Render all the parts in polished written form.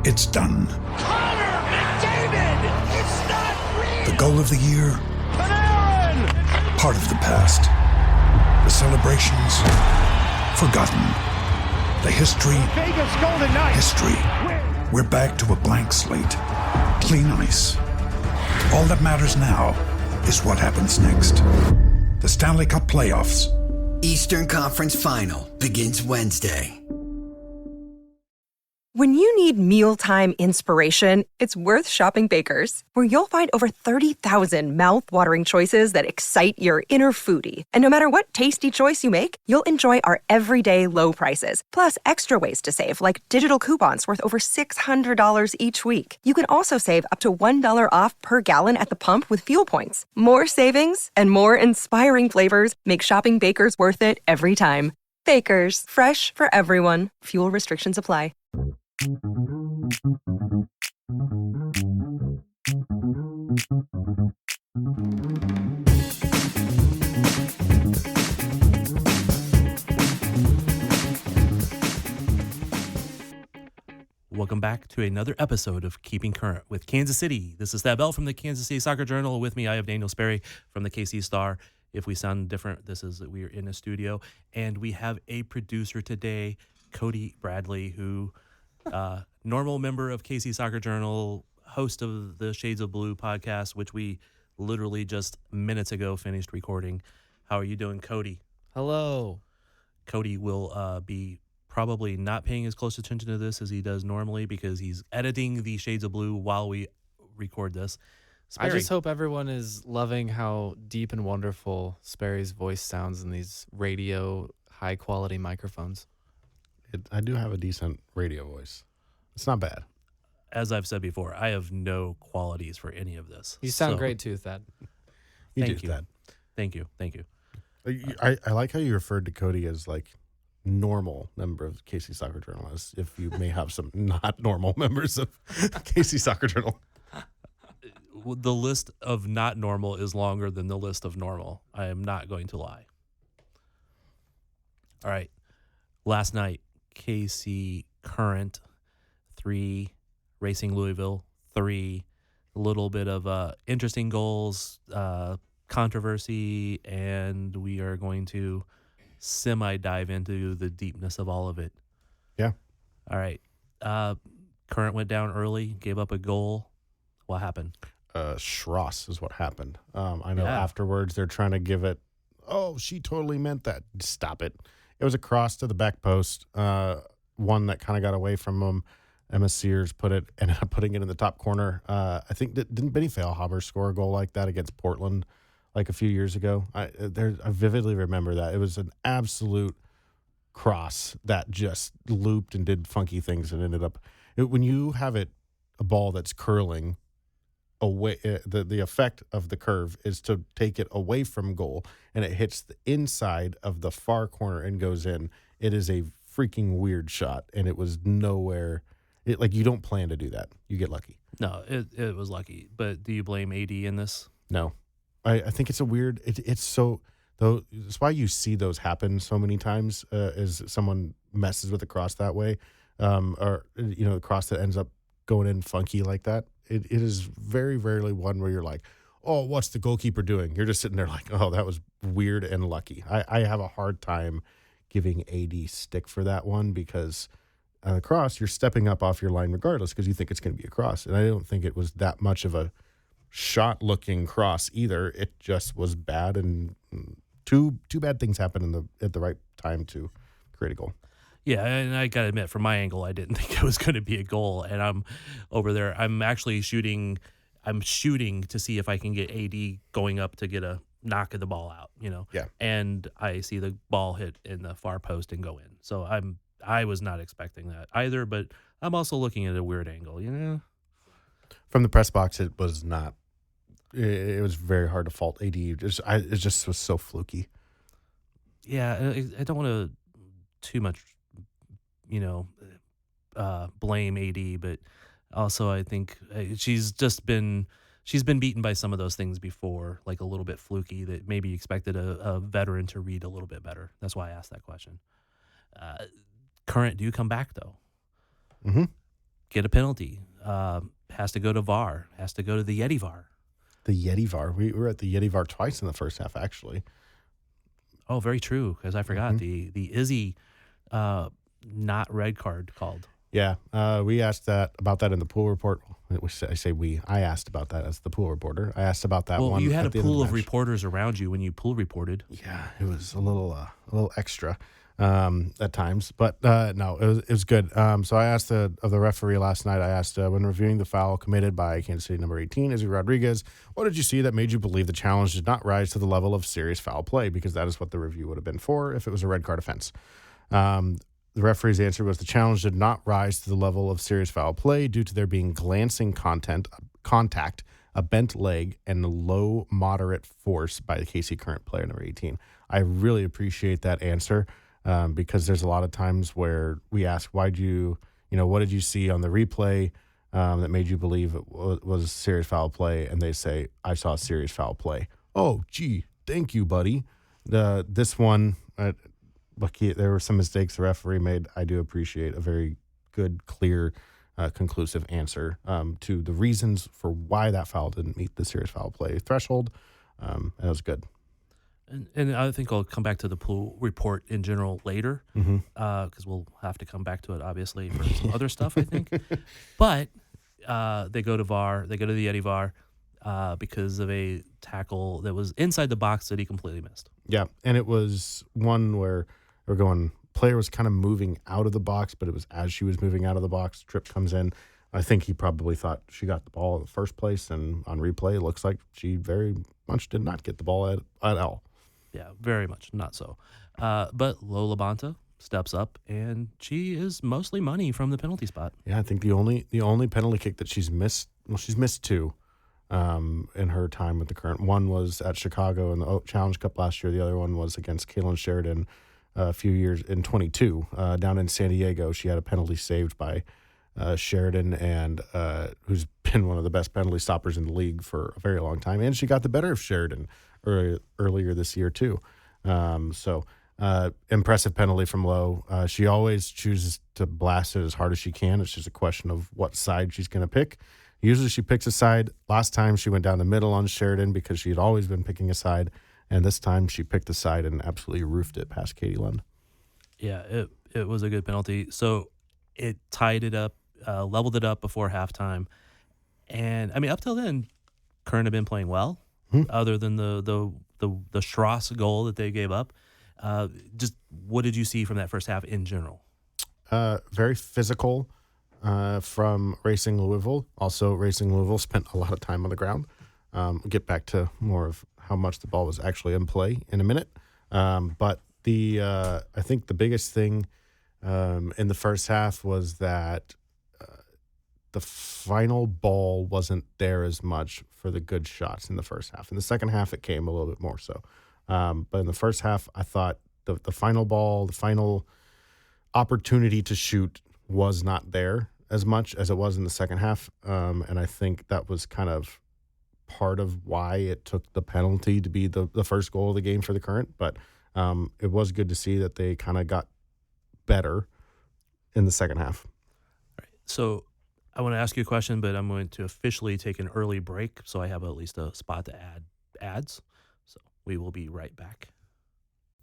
It's done. Connor McDavid! It's not real! The goal of the year, Panarin! part of the past. The celebrations, forgotten. The history, Vegas Golden Knights! history. We're back to a blank slate. Clean ice. All that matters now is what happens next. The Stanley Cup playoffs. Eastern Conference Final begins Wednesday. When you need mealtime inspiration, it's worth shopping Baker's, where you'll find over 30,000 mouth-watering choices that excite your inner foodie. And no matter what tasty choice you make, you'll enjoy our everyday low prices, plus extra ways to save, like digital coupons worth over $600 each week. You can also save up to $1 off per gallon at the pump with fuel points. More savings and more inspiring flavors make shopping Baker's worth it every time. Baker's, fresh for everyone. Fuel restrictions apply. Welcome back to another episode of Keeping Current with Kansas City. This is Thad Bell from the Kansas City Soccer Journal. With me, I have Daniel Sperry from the KC Star. If we sound different, we are in a studio, and we have a producer today, Cody Bradley, who normal member of KC Soccer Journal, host of the Shades of Blue podcast, which we literally just minutes ago finished recording. How are you doing, Cody? Hello. Cody will be probably not paying as close attention to this as he does normally because he's editing the Shades of Blue while we record this. Sperry. I just hope everyone is loving how deep and wonderful Sperry's voice sounds in these radio high-quality microphones. I do have a decent radio voice. It's not bad. As I've said before, I have no qualities for any of this. You sound great too, Thad. Thank you. Thank you. I like how you referred to Cody as like normal member of KC Soccer Journal, as if you may have some not normal members of KC Soccer Journal. The list of not normal is longer than the list of normal. I am not going to lie. All right. Last night, KC Current 3, Racing Louisville 3. A little bit of interesting goals, controversy, and we are going to semi-dive into the deepness of all of it. Yeah. All right. Current went down early, gave up a goal. What happened? Schross is what happened. I know afterwards they're trying to give it, oh, she totally meant that. Stop it. It was a cross to the back post, one that kind of got away from him. Emma Sears ended up putting it in the top corner. I think, didn't Benny Feilhaber score a goal like that against Portland like a few years ago? I vividly remember that. It was an absolute cross that just looped and did funky things and ended up, when you have a ball that's curling away, the effect of the curve is to take it away from goal, and it hits the inside of the far corner and goes in. It is a freaking weird shot, and it was nowhere. You don't plan to do that. You get lucky. No, it was lucky. But do you blame AD in this? No, I think it's a weird. It's so though. It's why you see those happen so many times. Is someone messes with a cross that way, or a cross that ends up going in funky like that. It is very rarely one where you're like, oh, what's the goalkeeper doing? You're just sitting there like, oh, that was weird and lucky. I have a hard time giving AD stick for that one because on a cross, you're stepping up off your line regardless because you think it's going to be a cross. And I don't think it was that much of a shot-looking cross either. It just was bad, and two bad things happened at the right time to create a goal. Yeah, and I got to admit, from my angle, I didn't think it was going to be a goal. And I'm over there. I'm actually shooting. I'm shooting to see if I can get AD going up to get a knock of the ball out, Yeah. And I see the ball hit in the far post and go in. So I was not expecting that either, but I'm also looking at a weird angle, From the press box, it was not. It was very hard to fault AD. It just was so fluky. Yeah, I don't want to too much, blame AD, but also I think she's been beaten by some of those things before, like a little bit fluky that maybe expected a veteran to read a little bit better. That's why I asked that question. Current do come back though. Mm-hmm. get a penalty, has to go to VAR, has to go to the Yeti VAR. The Yeti VAR. We were at the Yeti VAR twice in the first half, actually. Oh, very true, because I forgot the Izzy not red card called. Yeah, we asked about that in the pool report. I asked about that as the pool reporter. I asked about that one. Well, you had a at the end pool the of match. reporters around you when you pool reported. Yeah, it was a little extra at times, but no, it was good. So I asked of the referee last night. I asked when reviewing the foul committed by Kansas City number 18, Izzy Rodriguez, what did you see that made you believe the challenge did not rise to the level of serious foul play? Because that is what the review would have been for if it was a red card offense. The referee's answer was the challenge did not rise to the level of serious foul play due to there being glancing contact, a bent leg, and a low moderate force by the KC Current player number 18. I really appreciate that answer because there's a lot of times where we ask, what did you see on the replay that made you believe it was serious foul play? And they say, I saw serious foul play. Oh, gee, thank you, buddy. This one, there were some mistakes the referee made. I do appreciate a very good, clear, conclusive answer to the reasons for why that foul didn't meet the serious foul play threshold. And it was good. And I think I'll come back to the pool report in general later because we'll have to come back to it, obviously, for some other stuff, I think. But they go to VAR. They go to the Yeti VAR because of a tackle that was inside the box that he completely missed. Yeah, and it was one where player was kind of moving out of the box, but it was as she was moving out of the box, Tripp comes in. I think he probably thought she got the ball in the first place, and on replay, it looks like she very much did not get the ball at all. Yeah, very much not so. But Lola Bonta steps up, and she is mostly money from the penalty spot. Yeah, I think the only penalty kick that she's missed, she's missed two in her time with the Current. One was at Chicago in the Challenge Cup last year. The other one was against Kaylin Sheridan a few years in 22 down in San Diego. She had a penalty saved by Sheridan, and who's been one of the best penalty stoppers in the league for a very long time. And she got the better of Sheridan earlier this year too. So impressive penalty from Lowe. She always chooses to blast it as hard as she can. It's just a question of what side she's going to pick. Usually she picks a side. Last time she went down the middle on Sheridan because she had always been picking a side. And this time she picked a side and absolutely roofed it past Katie Lund. Yeah, it was a good penalty. So it tied it up, leveled it up before halftime. And, I mean, up till then, Current had been playing well, other than the Strauss goal that they gave up. Just what did you see from that first half in general? Very physical from Racing Louisville. Also, Racing Louisville spent a lot of time on the ground. We'll get back to more of how much the ball was actually in play in a minute. But I think the biggest thing in the first half was that the final ball wasn't there as much for the good shots in the first half. In the second half, it came a little bit more so. But in the first half, I thought the final ball, the final opportunity to shoot was not there as much as it was in the second half. And I think that was kind of part of why it took the penalty to be the first goal of the game for the Current. But it was good to see that they kind of got better in the second half. All right. So I want to ask you a question, but I'm going to officially take an early break so I have at least a spot to add ads. So we will be right back.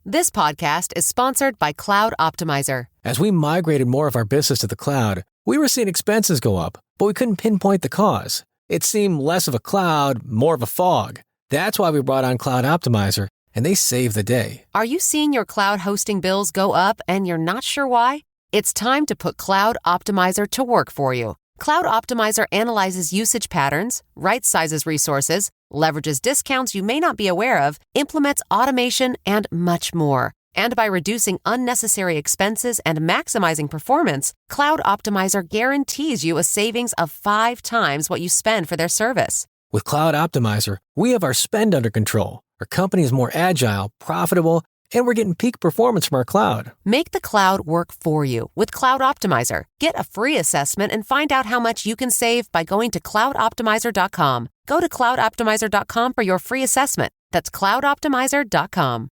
This podcast is sponsored by Cloud Optimizer. As we migrated more of our business to the cloud, we were seeing expenses go up, but we couldn't pinpoint the cause. It seemed less of a cloud, more of a fog. That's why we brought on Cloud Optimizer, and they saved the day. Are you seeing your cloud hosting bills go up and you're not sure why? It's time to put Cloud Optimizer to work for you. Cloud Optimizer analyzes usage patterns, right-sizes resources, leverages discounts you may not be aware of, implements automation, and much more. And by reducing unnecessary expenses and maximizing performance, Cloud Optimizer guarantees you a savings of 5 times what you spend for their service. With Cloud Optimizer, we have our spend under control. Our company is more agile, profitable, and we're getting peak performance from our cloud. Make the cloud work for you with Cloud Optimizer. Get a free assessment and find out how much you can save by going to cloudoptimizer.com. Go to cloudoptimizer.com for your free assessment. That's cloudoptimizer.com.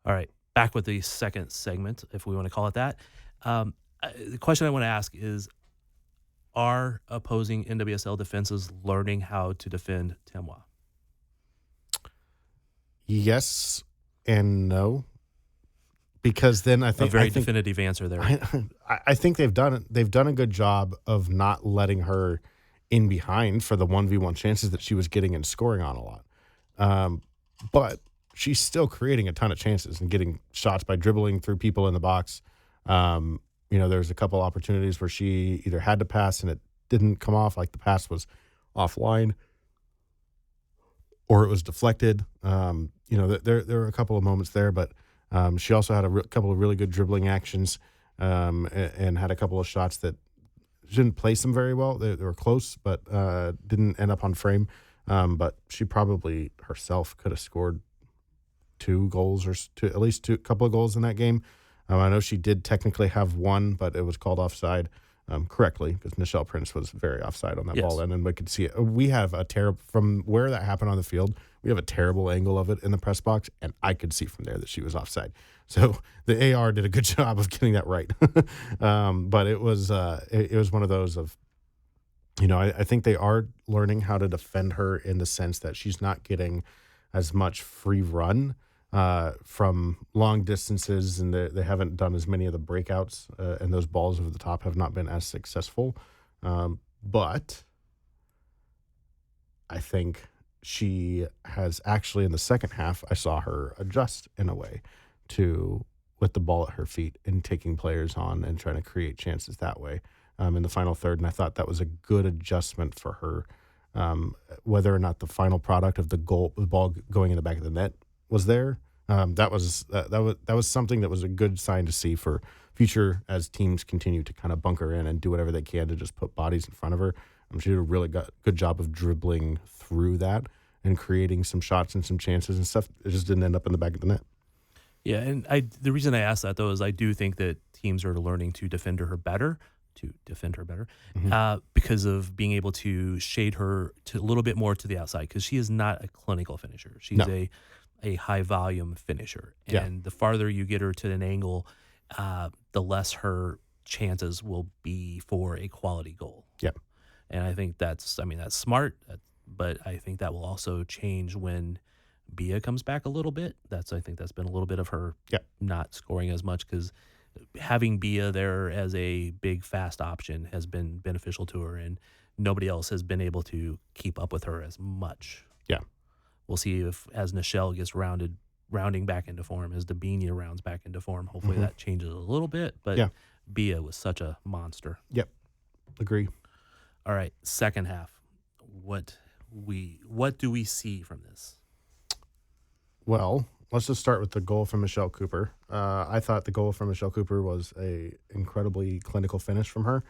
All right, back with the second segment, if we want to call it that. The question I want to ask is, are opposing NWSL defenses learning how to defend Temuera? Yes and no, because then I think a very definitive answer there. I think they've done a good job of not letting her in behind for the 1v1 chances that she was getting and scoring on a lot. But she's still creating a ton of chances and getting shots by dribbling through people in the box. There's a couple opportunities where she either had to pass and it didn't come off, like the pass was offline, or it was deflected. There were a couple of moments there, but she also had a couple of really good dribbling actions and had a couple of shots that she didn't place them very well. They were close, but didn't end up on frame. But she probably herself could have scored 2 goals or at least a couple of goals in that game. I know she did technically have one, but it was called offside correctly because Nichelle Prince was very offside on that ball. And then we could see it. We have a terrible, from where that happened on the field, we have a terrible angle of it in the press box, and I could see from there that she was offside. So the AR did a good job of getting that right. But it was one of those of, I think they are learning how to defend her in the sense that she's not getting as much free run from long distances, and they haven't done as many of the breakouts, and those balls over the top have not been as successful. But I think she has actually, in the second half, I saw her adjust in a way with the ball at her feet and taking players on and trying to create chances that way in the final third. And I thought that was a good adjustment for her. Whether or not the final product of the ball going in the back of the net was there, that was something that was a good sign to see for future as teams continue to kind of bunker in and do whatever they can to just put bodies in front of her. She did a really good job of dribbling through that and creating some shots and some chances and stuff. It just didn't end up in the back of the net. Yeah, and the reason I asked that, though, is I do think that teams are learning to defend her better, because of being able to shade her to a little bit more to the outside, because she is not a clinical finisher. She's a high-volume finisher. And the farther you get her to an angle, the less her chances will be for a quality goal. Yeah. And I think that's smart, but I think that will also change when Bia comes back a little bit. I think that's been a little bit of her not scoring as much, because having Bia there as a big, fast option has been beneficial to her, and nobody else has been able to keep up with her as much. Yeah. We'll see if, as Nichelle gets rounding back into form, as Debinha rounds back into form, hopefully that changes a little bit, but Bia was such a monster. Yep. Agree. All right, second half. What do we see from this? Well, let's just start with the goal from Michelle Cooper. I thought the goal from Michelle Cooper was a incredibly clinical finish from her.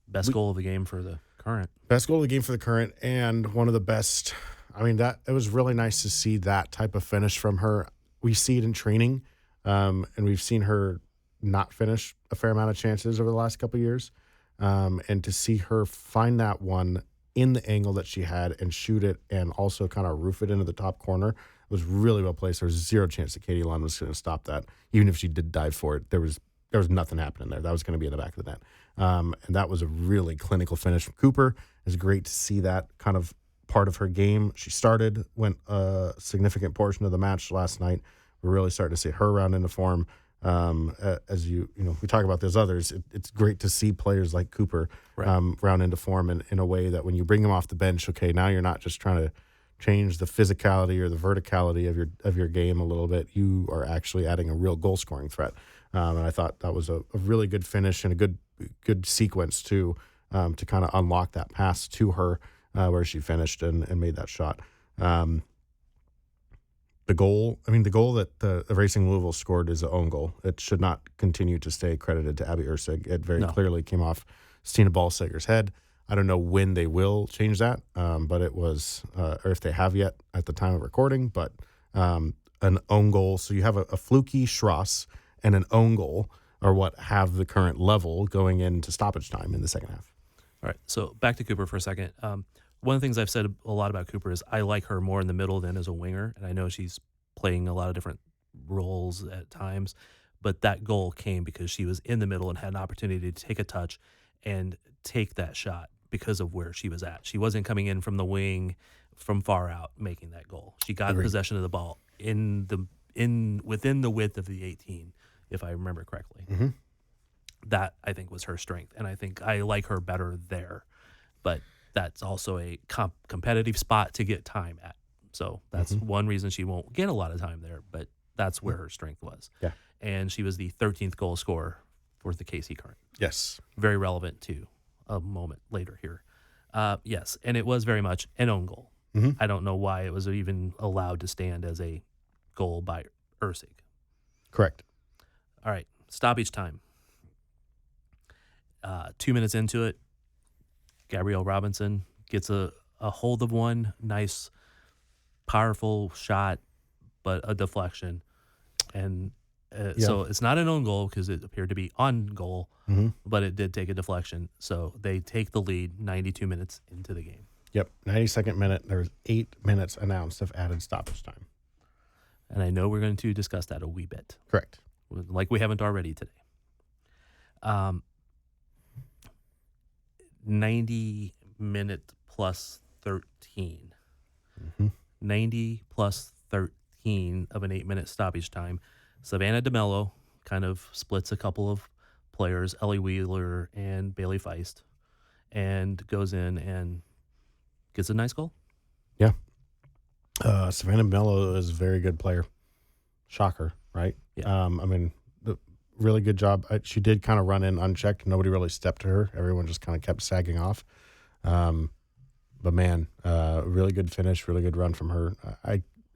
Best goal of the game for the Current. Best goal of the game for the Current, and one of the best. I mean, it was really nice to see that type of finish from her. We see it in training, and we've seen her not finish a fair amount of chances over the last couple of years. And to see her find that one in the angle that she had and shoot it and also kind of roof it into the top corner was really well placed. There was zero chance that Katie Lund was going to stop that. Even if she did dive for it, there was nothing happening there. That was going to be in the back of the net. And that was a really clinical finish from Cooper. It was great to see that kind of part of her game. She went a significant portion of the match last night. We're really starting to see her round into form. As we talk about those others, it's great to see players like Cooper round into form in a way that when you bring them off the bench, okay, now you're not just trying to change the physicality or the verticality of your game a little bit. You are actually adding a real goal scoring threat. And I thought that was a really good finish and a good sequence to kind of unlock that pass to her where she finished and made that shot. The goal that the Racing Louisville scored is an own goal. It should not continue to stay credited to Abby Erceg. It very clearly came off Stina Ballseger's head. I don't know when they will change that, but it was, or if they have yet at the time of recording, but an own goal. So you have a fluky Schross and an own goal are what have the current level going into stoppage time in the second half. All right, so back to Cooper for a second. One of the things I've said a lot about Cooper is I like her more in the middle than as a winger, and I know she's playing a lot of different roles at times, but that goal came because she was in the middle and had an opportunity to take a touch and take that shot because of where she was at. She wasn't coming in from the wing from far out making that goal. She got possession of the ball within the width of the 18, if I remember correctly. Mm-hmm. That, I think, was her strength, and I think I like her better there. But that's also a competitive spot to get time at. So that's one reason she won't get a lot of time there, but that's where her strength was. Yeah. And she was the 13th goal scorer for the KC Current. Yes. Very relevant to a moment later here. Yes, and it was very much an own goal. Mm-hmm. I don't know why it was even allowed to stand as a goal by Ursig. Correct. All right, stoppage time. 2 minutes into it, Gabrielle Robinson gets a hold of one. Nice, powerful shot, but a deflection. And so it's not an own goal because it appeared to be on goal, but it did take a deflection. So they take the lead 92 minutes into the game. Yep, 92nd minute. There's 8 minutes announced of added stoppage time. And I know we're going to discuss that a wee bit. Correct. Like we haven't already today. 90 minute plus 13. 90 plus 13 of an 8-minute stoppage time. Savannah DeMello kind of splits a couple of players, Ellie Wheeler and Bailey Feist, and goes in and gets a nice goal. Yeah. Savannah DeMello is a very good player. Shocker, right? Yeah. I mean, really good job. She did kind of run in unchecked. Nobody really stepped to her. Everyone just kind of kept sagging off. But man, really good finish, really good run from her.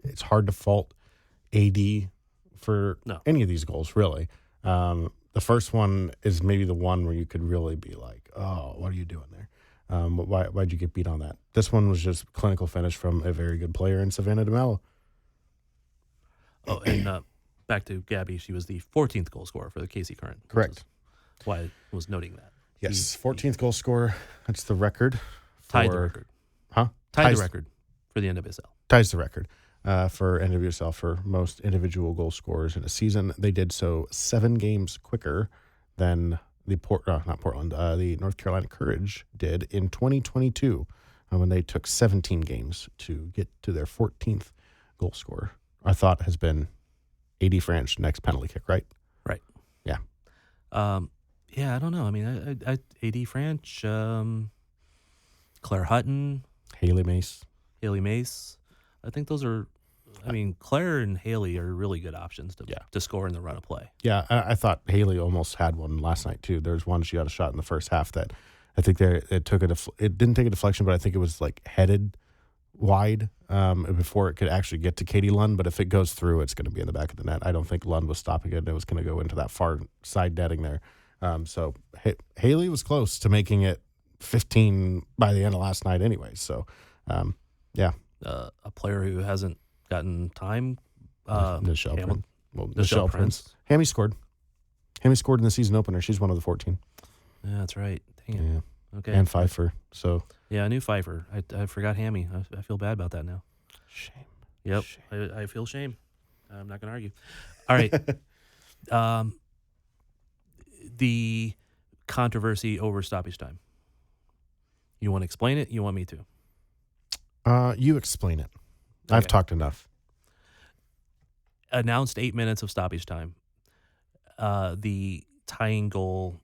It's hard to fault AD for any of these goals, really. The first one is maybe the one where you could really be like, oh, what are you doing there? Why'd you get beat on that? This one was just clinical finish from a very good player in Savannah DeMello. Oh, and back to Gabby, she was the 14th goal scorer for the KC Current. Correct. Why I was noting that. Yes, 14th goal scorer. That's the record. Tied the record. Huh? Tied the record for the NWSL. Ties the record for NWSL for most individual goal scorers in a season. They did so 7 games quicker than the the North Carolina Courage did in 2022 when they took 17 games to get to their 14th goal scorer. Our thought has been AD French next penalty kick, right? Right. Yeah. Yeah, I don't know. I mean, AD French, Claire Hutton, Haley Mace. I think those are. I mean, Claire and Haley are really good options to score in the run of play. Yeah, I thought Haley almost had one last night too. There's one she got a shot in the first half that I think it didn't take a deflection, but I think it was like headed wide before it could actually get to Katie Lund. But if it goes through, it's going to be in the back of the net. I don't think Lund was stopping it. It was going to go into that far side netting there. So Haley was close to making it 15 by the end of last night anyway. So, yeah. A player who hasn't gotten time. Nichelle Prince. Hammy scored. Hammy scored in the season opener. She's one of the 14. Yeah, that's right. Dang it. Yeah. Okay. And Pfeiffer. So. Yeah, I knew Pfeiffer. I forgot Hammy. I feel bad about that now. Shame. Yep. Shame. I feel shame. I'm not going to argue. All right. The controversy over stoppage time. You want to explain it? You want me to? You explain it. Okay. I've talked enough. Announced 8 minutes of stoppage time. The tying goal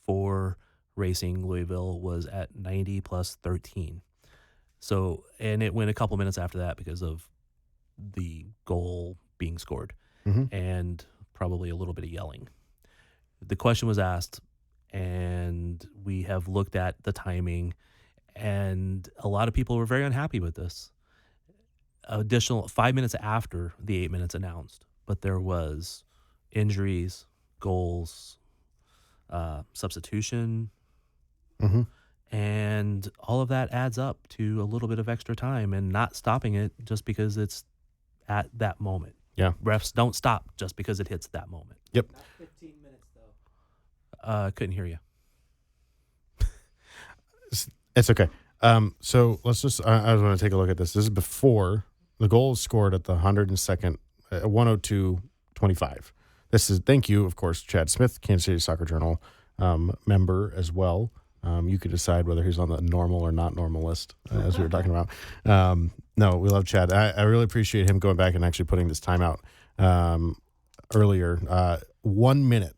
for Racing Louisville was at 90 plus 13. So, and it went a couple minutes after that because of the goal being scored and probably a little bit of yelling. The question was asked, and we have looked at the timing, and a lot of people were very unhappy with this. Additional 5 minutes after the 8 minutes announced, but there was injuries, goals, substitution, and all of that adds up to a little bit of extra time and not stopping it just because it's at that moment. Yeah. Refs don't stop just because it hits that moment. Yep. Not 15 minutes, though. Couldn't hear you. It's okay. So let's just, I want to take a look at this. This is before the goal is scored at the 102nd, 102:25. This is, thank you, of course, Chad Smith, Kansas City Soccer Journal member as well. You could decide whether he's on the normal or not normal list, as we were talking about. No, we love Chad. I really appreciate him going back and actually putting this timeout earlier. 1 minute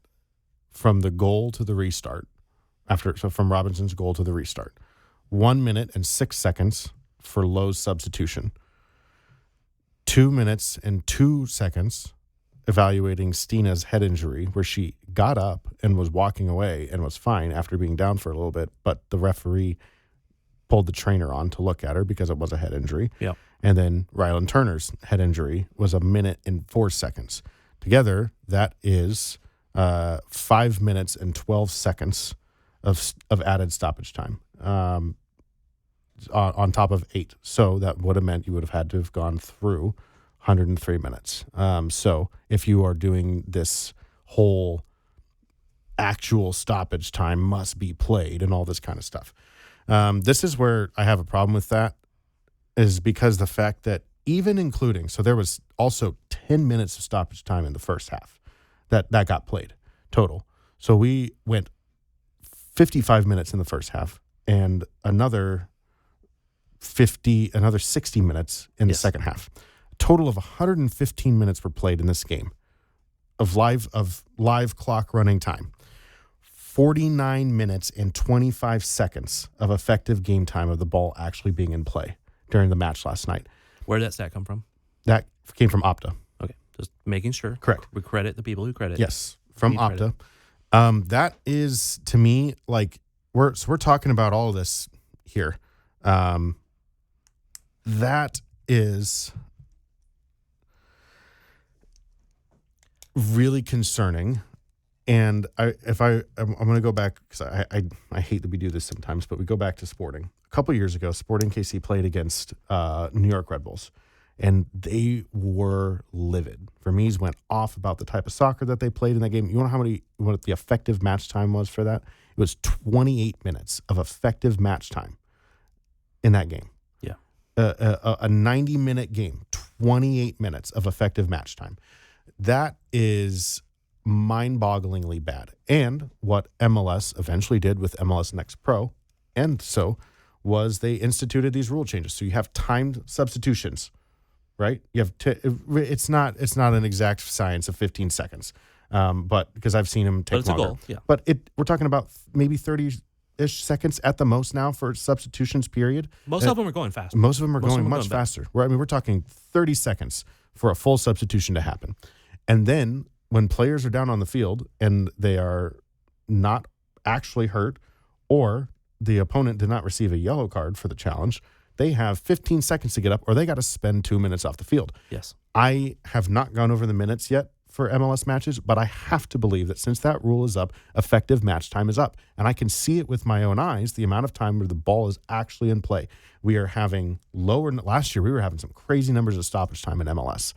from the goal to the restart, from Robinson's goal to the restart. 1 minute and 6 seconds for Lowe's substitution. 2 minutes and 2 seconds evaluating Stina's head injury, where she got up and was walking away and was fine after being down for a little bit, but the referee pulled the trainer on to look at her because it was a head injury. Yep. And then Rylan Turner's head injury was 1 minute and 4 seconds. Together, that is 5 minutes and 12 seconds of added stoppage time on top of 8. So that would have meant you would have had to have gone through 103 minutes. So if you are doing this whole actual stoppage time must be played and all this kind of stuff. This is where I have a problem with that, is because the fact that even including, so there was also 10 minutes of stoppage time in the first half that got played total. So we went 55 minutes in the first half and another 60 minutes in the second half. A total of 115 minutes were played in this game of live clock running time. 49 minutes and 25 seconds of effective game time of the ball actually being in play during the match last night. Where did that stat come from? That came from Opta. Okay, just making sure. Correct. We credit the people who credit. Yes, from Opta. That is, to me, like we're talking about all of this here. That is really concerning. And I'm going to go back because I hate that we do this sometimes, but we go back to Sporting. A couple of years ago, Sporting KC played against New York Red Bulls, and they were livid. Vermees went off about the type of soccer that they played in that game. You know what the effective match time was for that? It was 28 minutes of effective match time in that game. Yeah. A 90-minute game, 28 minutes of effective match time. That is mind-bogglingly bad. And what MLS eventually did with MLS Next Pro, and so was they instituted these rule changes. So you have timed substitutions, right? You have it's not an exact science of 15 seconds, but because I've seen him take longer. A goal, yeah. But we're talking about maybe 30-ish seconds at the most now for substitutions period. Most of them are going faster. Most of them are going much faster. We're talking 30 seconds for a full substitution to happen. And then when players are down on the field and they are not actually hurt, or the opponent did not receive a yellow card for the challenge, they have 15 seconds to get up, or they got to spend 2 minutes off the field. Yes. I have not gone over the minutes yet for MLS matches, but I have to believe that since that rule is up, effective match time is up. And I can see it with my own eyes, the amount of time where the ball is actually in play. We are having last year we were having some crazy numbers of stoppage time in MLS.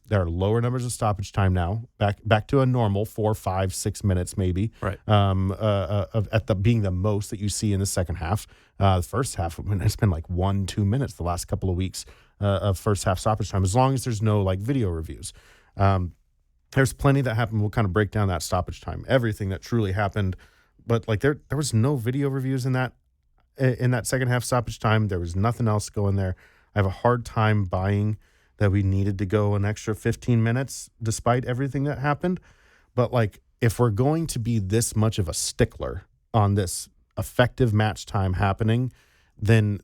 There are lower numbers of stoppage time now, back to a normal 4, 5, 6 minutes maybe. Right. Being the most that you see in the second half. The first half, it's been like 1-2 minutes the last couple of weeks of first half stoppage time, as long as there's no like video reviews. There's plenty that happened. We'll kind of break down that stoppage time, everything that truly happened. But like there was no video reviews in that second half stoppage time. There was nothing else going there. I have a hard time buying that we needed to go an extra 15 minutes despite everything that happened. But like, if we're going to be this much of a stickler on this effective match time happening, then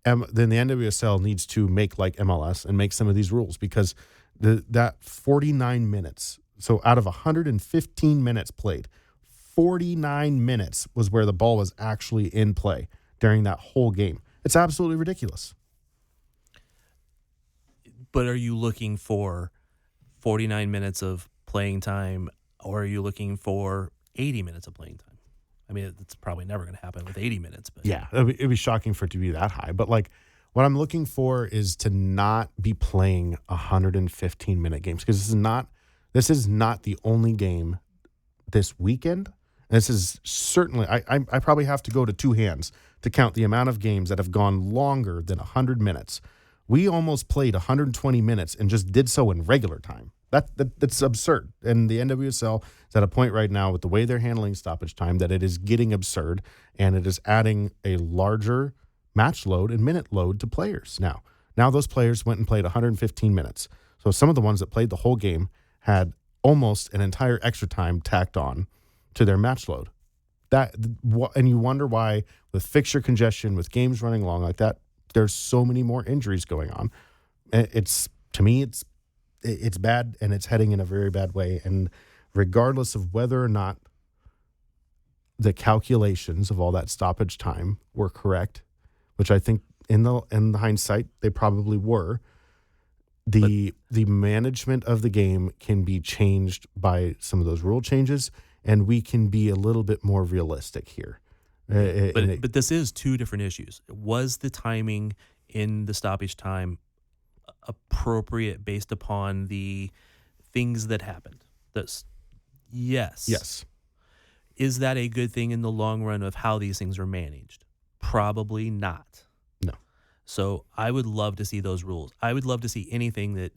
the NWSL needs to make like MLS and make some of these rules, because that 49 minutes, so out of 115 minutes played, 49 minutes was where the ball was actually in play during that whole game. It's absolutely ridiculous. But are you looking for 49 minutes of playing time, or are you looking for 80 minutes of playing time? I mean, it's probably never going to happen with 80 minutes. But yeah, it'd be shocking for it to be that high. But like, what I'm looking for is to not be playing 115-minute games, because this is not the only game this weekend. This is certainly, I probably have to go to two hands to count the amount of games that have gone longer than 100 minutes We almost played 120 minutes and just did so in regular time. That's absurd. And the NWSL is at a point right now with the way they're handling stoppage time that it is getting absurd, and it is adding a larger match load and minute load to players now. Now those players went and played 115 minutes. So some of the ones that played the whole game had almost an entire extra time tacked on to their match load. And you wonder why, with fixture congestion, with games running long like that, there's so many more injuries going on. To me, it's bad, and it's heading in a very bad way. And regardless of whether or not the calculations of all that stoppage time were correct, which I think in the hindsight they probably were, the management of the game can be changed by some of those rule changes, and we can be a little bit more realistic here. But this is two different issues. Was the timing in the stoppage time appropriate based upon the things that happened? Yes. Is that a good thing in the long run of how these things are managed? Probably not. No. So I would love to see those rules. I would love to see anything that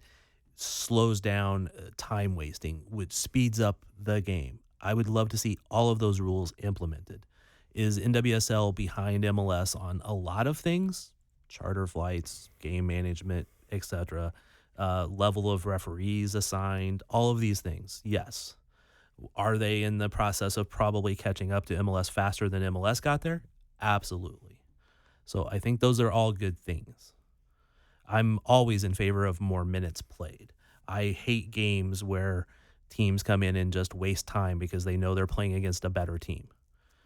slows down time wasting, which speeds up the game. I would love to see all of those rules implemented. Is NWSL behind MLS on a lot of things? Charter flights, game management, etc., level of referees assigned, all of these things, yes. Are they in the process of probably catching up to MLS faster than MLS got there? Absolutely. So I think those are all good things. I'm always in favor of more minutes played. I hate games where teams come in and just waste time because they know they're playing against a better team.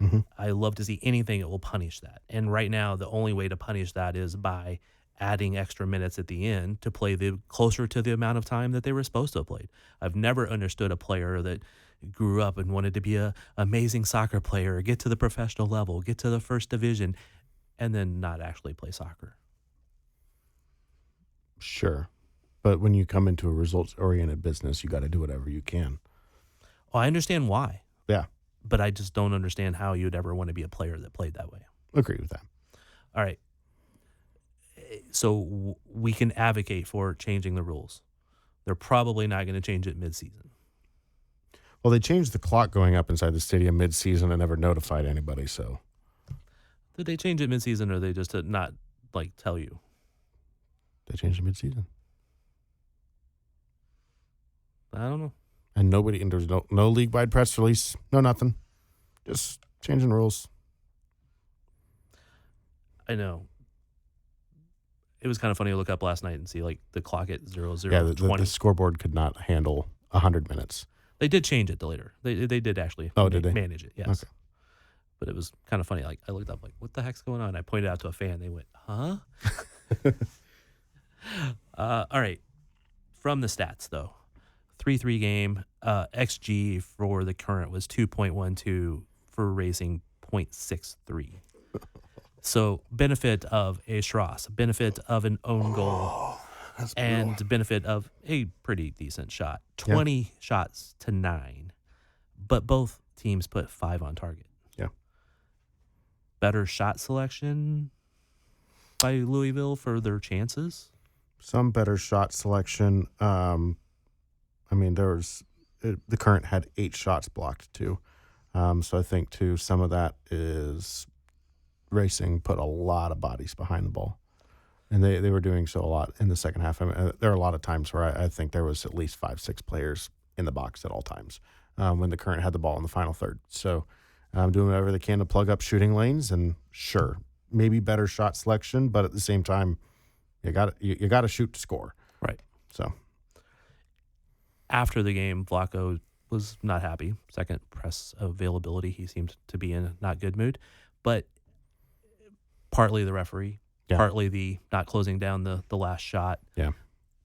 Mm-hmm. I love to see anything that will punish that. And right now, the only way to punish that is by adding extra minutes at the end to play closer to the amount of time that they were supposed to have played. I've never understood a player that grew up and wanted to be an amazing soccer player, get to the professional level, get to the first division, and then not actually play soccer. Sure. But when you come into a results-oriented business, you got to do whatever you can. Well, I understand why. Yeah. But I just don't understand how you'd ever want to be a player that played that way. Agree with that. All right. So we can advocate for changing the rules. They're probably not going to change it mid-season. Well, they changed the clock going up inside the stadium mid-season and never notified anybody, so. Did they change it mid-season, or they just not, tell you? They changed it mid-season. I don't know. And there's no league-wide press release, no nothing. Just changing rules. I know. It was kind of funny to look up last night and see the clock at 00:20. Yeah, the scoreboard could not handle 100 minutes. They did change it later. They did actually did they? manage it, yes. Okay. But it was kind of funny. I looked up what the heck's going on? I pointed out to a fan. They went, huh? All right. From the stats, though. 3-3 game. XG for the Current was 2.12, for Racing 0.63. So benefit of a Schross, benefit of an own goal, and benefit of a pretty decent shot. 20 shots to 9. But both teams put 5 on target. Yeah. Better shot selection by Louisville for their chances? Some better shot selection. The Current had 8 shots blocked too. So I think too some of that is Racing put a lot of bodies behind the ball, and they were doing so a lot in the second half. There are a lot of times where I think there was at least 5-6 players in the box at all times when the Current had the ball in the final third. So doing whatever they can to plug up shooting lanes, and sure, maybe better shot selection, but at the same time, you got to shoot to score. Right. So after the game, Vlaco was not happy. Second press availability, he seemed to be in a not good mood, but partly the referee, partly the not closing down the last shot,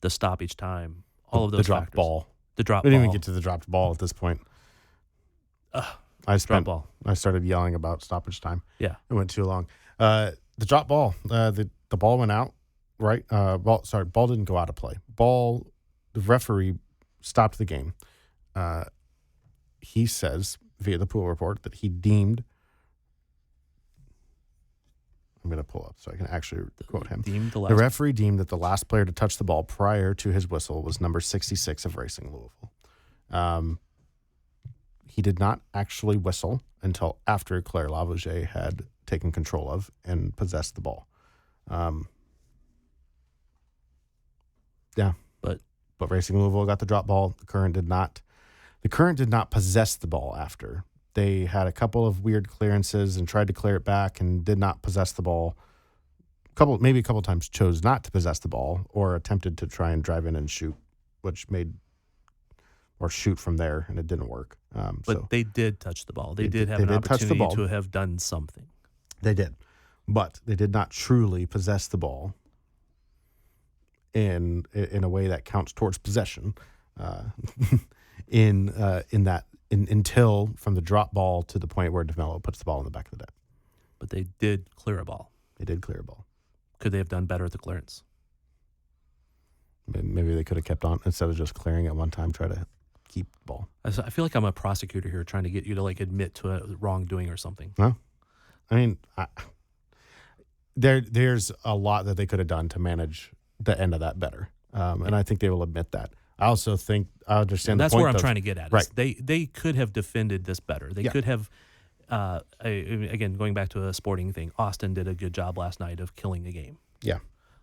the stoppage time, all of those the dropped factors. ball. The drop we didn't ball. even get to the dropped ball at this point. Drop ball. I started yelling about stoppage time. Yeah. It went too long. The drop ball. The ball went out, right? Ball didn't go out of play. The referee stopped the game. He says via the pool report that he deemed. I'm going to pull up so I can actually quote him. The The referee deemed that the last player to touch the ball prior to his whistle was number 66 of Racing Louisville. He did not actually whistle until after Claire Lavouget had taken control of and possessed the ball. But Racing Louisville got the drop ball. The Current did not. The Current did not possess the ball after. They had a couple of weird clearances and tried to clear it back and did not possess the ball. Maybe a couple times chose not to possess the ball or attempted to try and drive in and shoot, or shoot from there, and it didn't work. But they did touch the ball. They did have an opportunity to have done something. They did, but they did not truly possess the ball in a way that counts towards possession. Until from the drop ball to the point where DeMello puts the ball in the back of the net. But they did clear a ball. They did clear a ball. Could they have done better at the clearance? Maybe they could have kept on instead of just clearing at one time, try to keep the ball. I feel like I'm a prosecutor here trying to get you to admit to a wrongdoing or something. No, I mean, there's a lot that they could have done to manage the end of that better, and I think they will admit that. I also think I understand. That's where I'm trying to get at. Right. They could have defended this better. They could have. Again, going back to a sporting thing, Austin did a good job last night of killing the game. Yeah.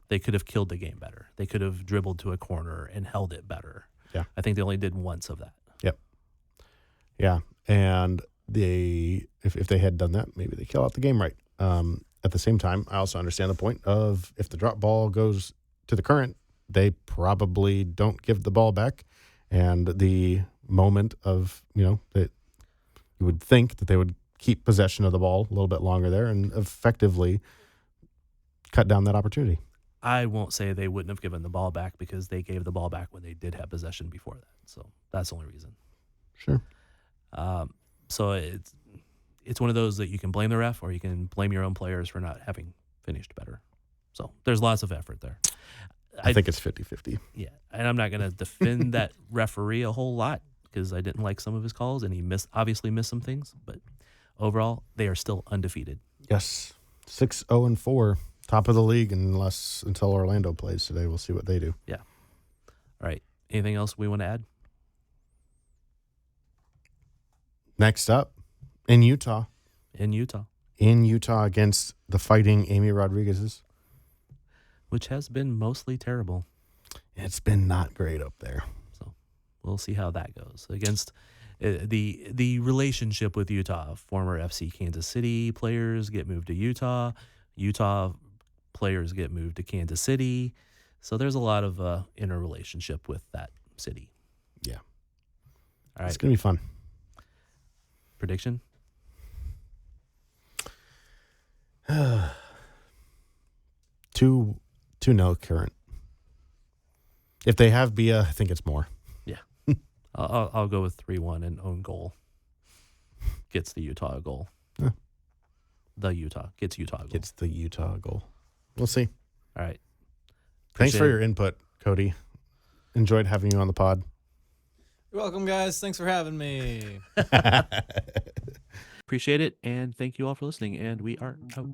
They could have killed the game better. They could have dribbled to a corner and held it better. Yeah. I think they only did once of that. Yep. Yeah. And if they had done that, maybe they kill out the game right. At the same time, I also understand the point of if the drop ball goes to the Current, they probably don't give the ball back. And the moment of, that you would think that they would keep possession of the ball a little bit longer there and effectively cut down that opportunity. I won't say they wouldn't have given the ball back because they gave the ball back when they did have possession before that. So that's the only reason. Sure. So it's one of those that you can blame the ref or you can blame your own players for not having finished better. So there's lots of effort there. I think it's 50-50. Yeah, and I'm not going to defend that referee a whole lot because I didn't like some of his calls and he obviously missed some things. But overall, they are still undefeated. Yes, 6-0-4, top of the league until Orlando plays today. We'll see what they do. Yeah. All right. Anything else we want to add? Next up, in Utah. In Utah Against the Fighting Amy Rodriguez's. Which has been mostly terrible. It's been not great up there. So we'll see how that goes. Against the relationship with Utah, former FC Kansas City players get moved to Utah. Utah players get moved to Kansas City. So there's a lot of interrelationship with that city. Yeah. All right. It's going to be fun. Prediction? 2-0 Current. If they have Bia, I think it's more. Yeah. I'll go with 3-1 and own goal. Gets the Utah a goal. Yeah. The Utah. Gets Utah a goal. Gets the Utah goal. We'll see. All right. Thanks for your input, Cody. Enjoyed having you on the pod. You're welcome, guys. Thanks for having me. Appreciate it, and thank you all for listening, and we are out.